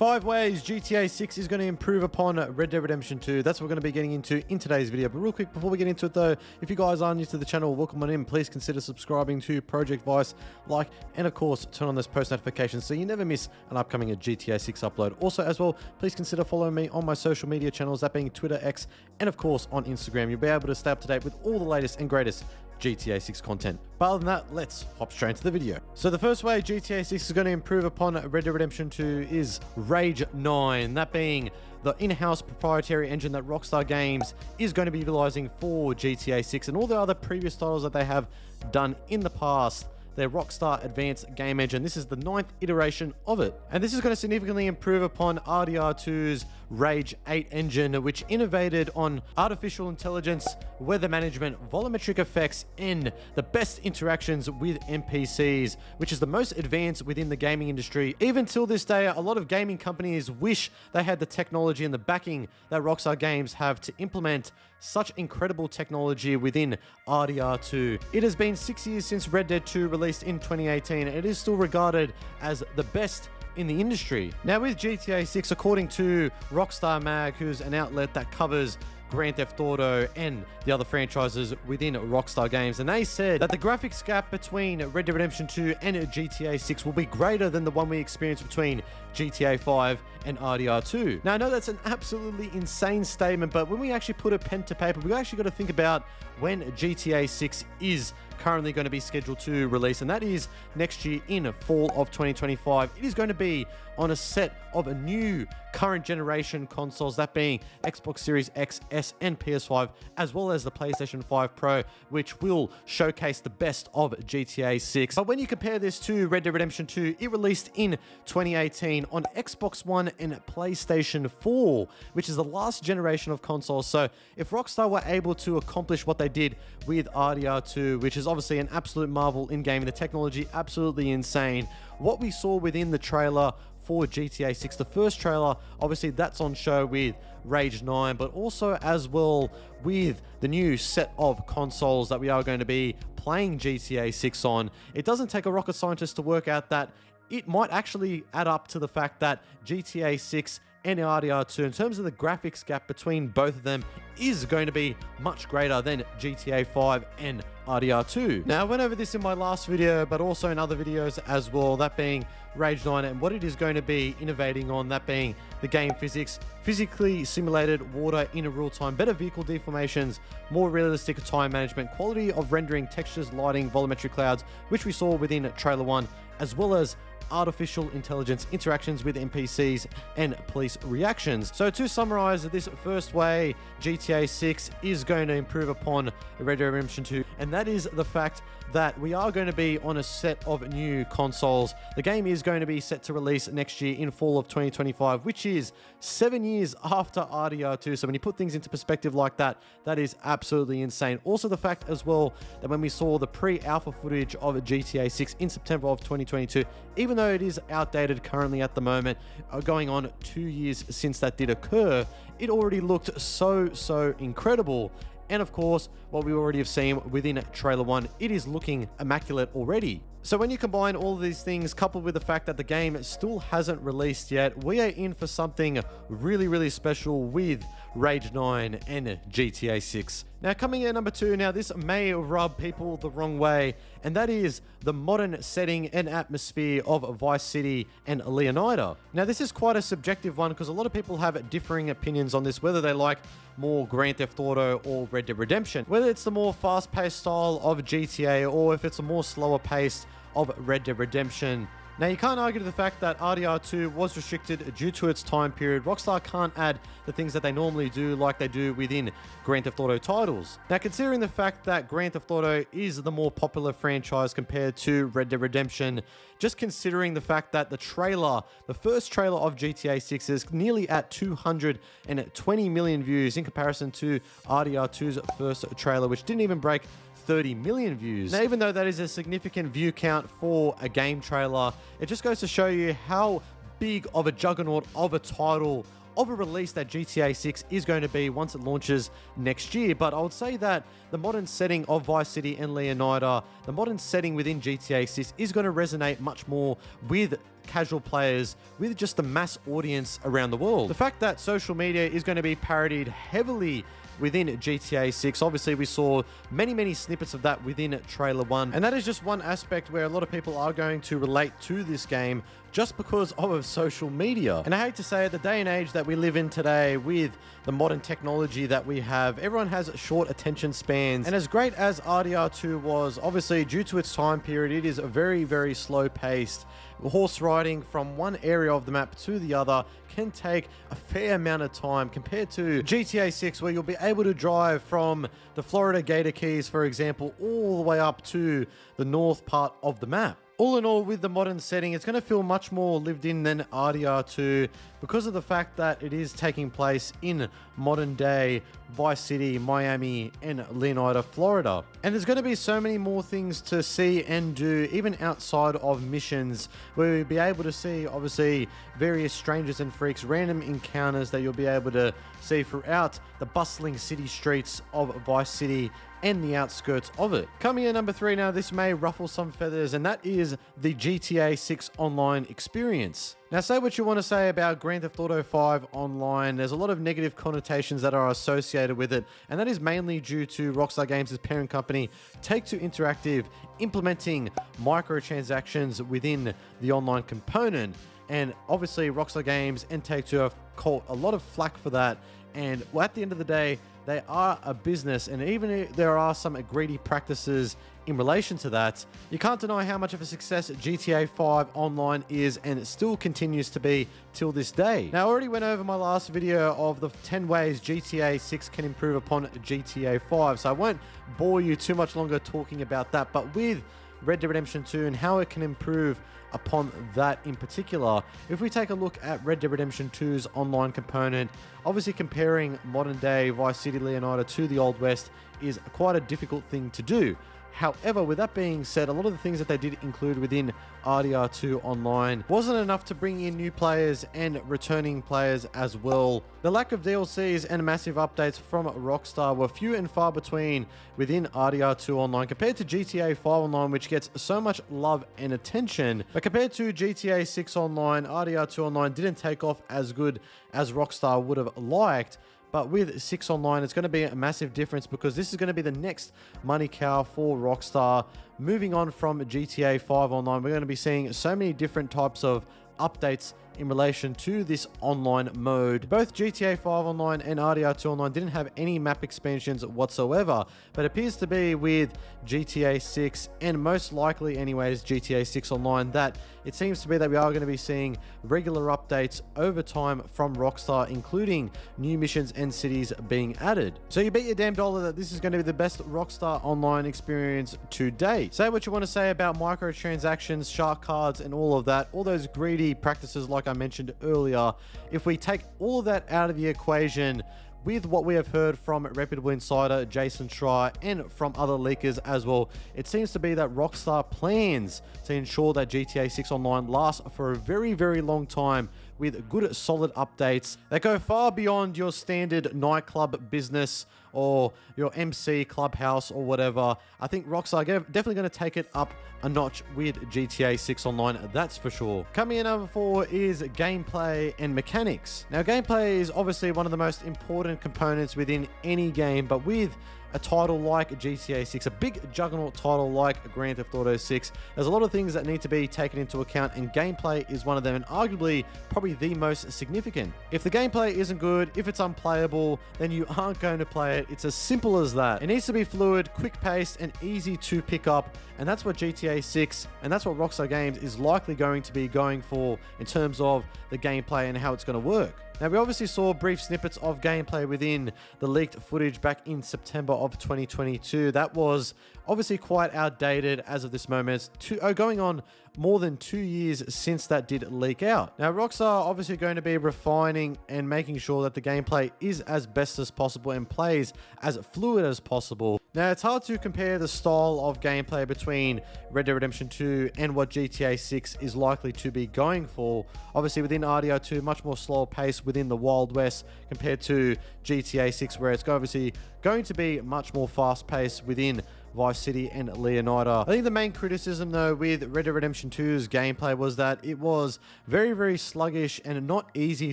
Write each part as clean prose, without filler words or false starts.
5 ways GTA 6 is going to improve upon Red Dead Redemption 2. That's what we're going to be getting into in today's video. But real quick, before we get into it though, if you guys are new to the channel, welcome on in. Please consider subscribing to Project Vice, like, and of course, turn on those post notifications so you never miss an upcoming GTA 6 upload. Also, as well, please consider following me on my social media channels, that being Twitter, X, and of course on Instagram. You'll be able to stay up to date with all the latest and greatest GTA 6 content. But other than that, let's hop straight into the video. So the first way GTA 6 is going to improve upon Red Dead Redemption 2 is Rage 9, that being the in-house proprietary engine that Rockstar Games is going to be utilizing for GTA 6 and all the other previous titles that they have done in the past. Their Rockstar Advanced Game Engine. This is the 9th iteration of it. And this is going to significantly improve upon RDR2's Rage 8 engine, which innovated on artificial intelligence, weather management, volumetric effects, and the best interactions with NPCs, which is the most advanced within the gaming industry. Even till this day, a lot of gaming companies wish they had the technology and the backing that Rockstar Games have to implement such incredible technology within RDR2. It has been 6 years since Red Dead 2 released in 2018, and it is still regarded as the best in the industry. Now with GTA 6, according to Rockstar Mag, who's an outlet that covers Grand Theft Auto and the other franchises within Rockstar Games, and they said that the graphics gap between Red Dead Redemption 2 and GTA 6 will be greater than the one we experienced between GTA 5 and RDR2. Now I know that's an absolutely insane statement, but when we actually put a pen to paper, we actually got to think about when GTA 6 is currently going to be scheduled to release, and that is next year in fall of 2025. It is going to be on a set of a new current generation consoles, that being Xbox Series X, S, and PS5, as well as the PlayStation 5 Pro, which will showcase the best of GTA 6. But when you compare this to Red Dead Redemption 2, it released in 2018 on Xbox One and PlayStation 4, which is the last generation of consoles. So if Rockstar were able to accomplish what they did with RDR2, which is obviously an absolute marvel in gaming, the technology absolutely insane, what we saw within the trailer for GTA 6, the first trailer, obviously that's on show with Rage 9, but also as well with the new set of consoles that we are going to be playing GTA 6 on. It doesn't take a rocket scientist to work out that it might actually add up to the fact that GTA 6 and RDR2, in terms of the graphics gap between both of them, is going to be much greater than GTA 5 and RDR2. Now, I went over this in my last video, but also in other videos as well, that being Rage 9 and what it is going to be innovating on, that being the game physics, physically simulated water in real time, better vehicle deformations, more realistic time management, quality of rendering, textures, lighting, volumetric clouds, which we saw within Trailer 1, as well as artificial intelligence interactions with NPCs and police reactions. So to summarize, this first way GTA 6 is going to improve upon Red Dead Redemption 2, and that is the fact that we are going to be on a set of new consoles. The game is going to be set to release next year in fall of 2025, which is 7 years after RDR2. So when you put things into perspective like that, that is absolutely insane. Also the fact as well that when we saw the pre-alpha footage of GTA 6 in September of 2022, even though it is outdated currently at the moment, going on 2 years since that did occur, it already looked so incredible. And of course, what we already have seen within Trailer 1, it is looking immaculate already. So when you combine all of these things, coupled with the fact that the game still hasn't released yet, we are in for something really special with Rage 9 and GTA 6. Now coming in at number 2, now this may rub people the wrong way, and that is the modern setting and atmosphere of Vice City and Leonida. Now this is quite a subjective one because a lot of people have differing opinions on this, whether they like more Grand Theft Auto or Red Dead Redemption, whether it's the more fast-paced style of GTA or if it's a more slower pace of Red Dead Redemption. Now, you can't argue the fact that RDR2 was restricted due to its time period. Rockstar can't add the things that they normally do like they do within Grand Theft Auto titles. Now, considering the fact that Grand Theft Auto is the more popular franchise compared to Red Dead Redemption, just considering the fact that the first trailer of GTA 6 is nearly at 220 million views in comparison to RDR2's first trailer, which didn't even break 30 million views. Now, even though that is a significant view count for a game trailer, it just goes to show you how big of a juggernaut of a title of a release that GTA 6 is going to be once it launches next year. But I would say that the modern setting of Vice City and Leonida, the modern setting within GTA 6 is going to resonate much more with casual players with just the mass audience around the world. The fact that social media is going to be parodied heavily within GTA 6. Obviously, we saw many snippets of that within Trailer 1. And that is just one aspect where a lot of people are going to relate to this game just because of social media. And I hate to say it, the day and age that we live in today with the modern technology that we have, everyone has short attention spans. And as great as RDR2 was, obviously due to its time period, it is a very slow paced. Horse riding from one area of the map to the other can take a fair amount of time compared to GTA 6, where you'll be able to drive from the Florida Gator Keys, for example, all the way up to the north part of the map. All in all, with the modern setting, it's going to feel much more lived in than RDR2 because of the fact that it is taking place in modern day Vice City, Miami, and Leonida, Florida. And there's going to be so many more things to see and do, even outside of missions, where you'll be able to see, obviously, various strangers and freaks, random encounters that you'll be able to see throughout the bustling city streets of Vice City and the outskirts of it. Coming in number 3 now, this may ruffle some feathers, and that is the GTA 6 online experience. Now, say what you want to say about Grand Theft Auto 5 Online, there's a lot of negative connotations that are associated with it, and that is mainly due to Rockstar Games' parent company, Take-Two Interactive, implementing microtransactions within the online component. And obviously, Rockstar Games and Take-Two have caught a lot of flack for that, and at the end of the day, they are a business, and even if there are some greedy practices in relation to that, you can't deny how much of a success GTA 5 Online is, and it still continues to be till this day. Now, I already went over my last video of the 10 ways GTA 6 can improve upon GTA 5, so I won't bore you too much longer talking about that, but with Red Dead Redemption 2 and how it can improve upon that in particular, if we take a look at Red Dead Redemption 2's online component, obviously comparing modern day Vice City Leonida to the Old West is quite a difficult thing to do. However, with that being said, a lot of the things that they did include within RDR2 Online wasn't enough to bring in new players and returning players as well. The lack of DLCs and massive updates from Rockstar were few and far between within RDR2 Online compared to GTA 5 Online, which gets so much love and attention. But compared to GTA 6 Online, RDR2 Online didn't take off as good as Rockstar would have liked. But with 6 Online, it's going to be a massive difference because this is going to be the next money cow for Rockstar. Moving on from GTA 5 Online, we're going to be seeing so many different types of updates in relation to this online mode. Both GTA 5 Online and RDR2 Online didn't have any map expansions whatsoever, but it appears to be with GTA 6 and most likely anyways GTA 6 Online that it seems to be that we are going to be seeing regular updates over time from Rockstar, including new missions and cities being added. So you bet your damn dollar that this is going to be the best Rockstar Online experience to date. Say what you want to say about microtransactions, shark cards, and all of that, all those greedy practices like I mentioned earlier. If we take all of that out of the equation, with what we have heard from reputable insider Jason Schreier and from other leakers as well, it seems to be that Rockstar plans to ensure that GTA 6 Online lasts for a very long time with good solid updates that go far beyond your standard nightclub business or your MC clubhouse or whatever. I think Rockstar are definitely going to take it up a notch with GTA 6 Online, that's for sure. Coming in number 4 is gameplay and mechanics. Now, gameplay is obviously one of the most important components within any game, but with a title like GTA 6, a big juggernaut title like Grand Theft Auto 6, there's a lot of things that need to be taken into account, and gameplay is one of them, and arguably probably the most significant. If the gameplay isn't good, if it's unplayable, then you aren't going to play it. It's as simple as that. It needs to be fluid, quick-paced, and easy to pick up, and that's what GTA 6 and that's what Rockstar Games is likely going to be going for in terms of the gameplay and how it's going to work. Now, we obviously saw brief snippets of gameplay within the leaked footage back in September of 2022. That was obviously quite outdated as of this moment. It's going on more than 2 years since that did leak out. Now, Rockstar are obviously going to be refining and making sure that the gameplay is as best as possible and plays as fluid as possible. Now, it's hard to compare the style of gameplay between Red Dead Redemption 2 and what GTA 6 is likely to be going for. Obviously, within RDR2, much more slower pace within the Wild West compared to GTA 6, where it's obviously going to be much more fast-paced within Vice City and Leonida. I think the main criticism though with Red Dead Redemption 2's gameplay was that it was very, very sluggish and not easy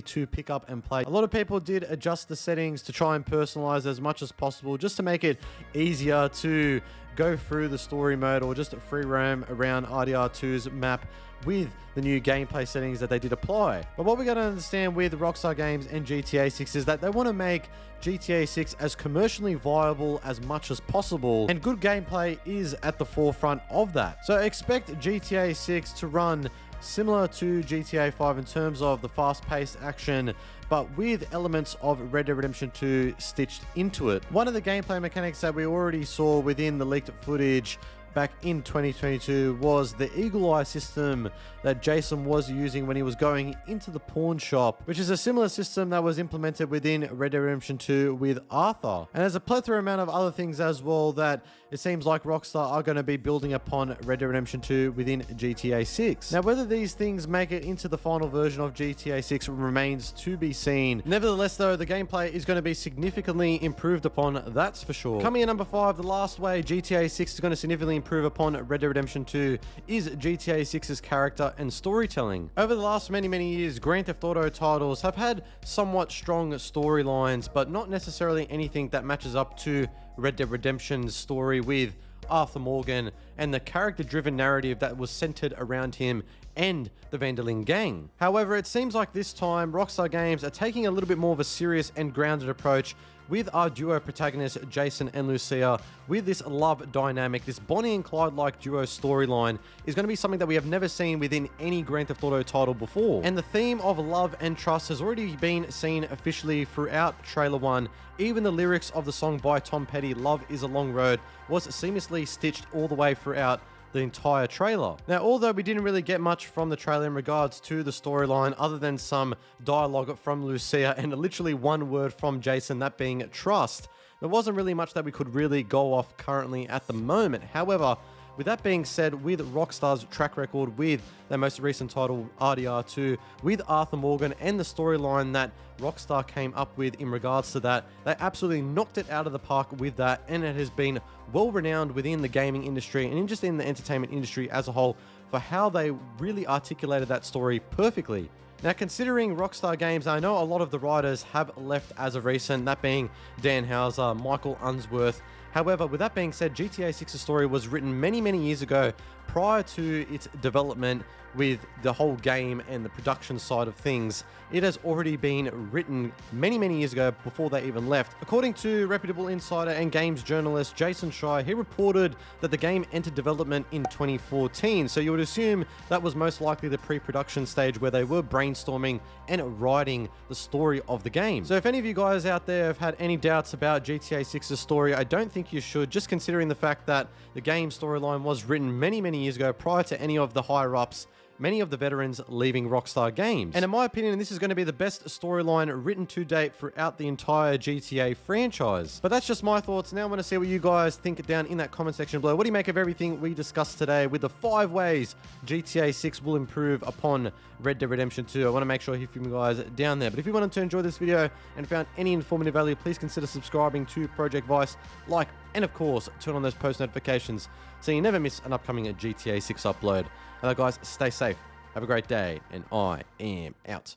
to pick up and play. A lot of people did adjust the settings to try and personalize as much as possible just to make it easier to go through the story mode or just free roam around RDR2's map with the new gameplay settings that they did apply. But what we got to understand with Rockstar Games and GTA 6 is that they want to make GTA 6 as commercially viable as much as possible, and good gameplay is at the forefront of that. So expect GTA 6 to run similar to GTA 5 in terms of the fast-paced action, but with elements of Red Dead Redemption 2 stitched into it. One of the gameplay mechanics that we already saw within the leaked footage back in 2022 was the Eagle Eye system that Jason was using when he was going into the pawn shop, which is a similar system that was implemented within Red Dead Redemption 2 with Arthur. And there's a plethora amount of other things as well that it seems like Rockstar are going to be building upon Red Dead Redemption 2 within GTA 6. Now, whether these things make it into the final version of GTA 6 remains to be seen. Nevertheless, though, the gameplay is going to be significantly improved upon, that's for sure. Coming in number 5, the last way GTA 6 is going to significantly improve upon Red Dead Redemption 2 is GTA 6's character and storytelling. Over the last many years, Grand Theft Auto titles have had somewhat strong storylines, but not necessarily anything that matches up to Red Dead Redemption's story with Arthur Morgan and the character-driven narrative that was centered around him and the Van der Linde gang. However, it seems like this time Rockstar Games are taking a little bit more of a serious and grounded approach with our duo protagonists, Jason and Lucia. With this love dynamic, this Bonnie and Clyde-like duo storyline is going to be something that we have never seen within any Grand Theft Auto title before. And the theme of love and trust has already been seen officially throughout Trailer 1. Even the lyrics of the song by Tom Petty, Love is a Long Road, was seamlessly stitched all the way throughout the entire trailer. Now, although we didn't really get much from the trailer in regards to the storyline other than some dialogue from Lucia and literally one word from Jason, that being trust, there wasn't really much that we could really go off currently at the moment. However, with that being said, with Rockstar's track record with their most recent title, RDR2, with Arthur Morgan and the storyline that Rockstar came up with in regards to that, they absolutely knocked it out of the park with that, and it has been well renowned within the gaming industry and just in the entertainment industry as a whole for how they really articulated that story perfectly. Now, considering Rockstar Games, I know a lot of the writers have left as of recent, that being Dan Houser, Michael Unsworth. However, with that being said, GTA 6's story was written many years ago prior to its development with the whole game and the production side of things. It has already been written many years ago before they even left. According to reputable insider and games journalist Jason Schreier, he reported that the game entered development in 2014. So you would assume that was most likely the pre-production stage where they were brainstorming and writing the story of the game. So if any of you guys out there have had any doubts about GTA 6's story, I don't think you should, just considering the fact that the game storyline was written many years ago prior to any of the higher-ups, many of the veterans leaving Rockstar Games. And in my opinion, this is going to be the best storyline written to date throughout the entire GTA franchise. But that's just my thoughts. Now I want to see what you guys think down in that comment section below. What do you make of everything we discussed today with the 5 ways GTA 6 will improve upon Red Dead Redemption 2? I want to make sure I hear from you guys down there. But if you wanted to enjoy this video and found any informative value, please consider subscribing to Project Vice, like, and of course, turn on those post notifications so you never miss an upcoming GTA 6 upload. Guys, stay safe, have a great day, and I am out.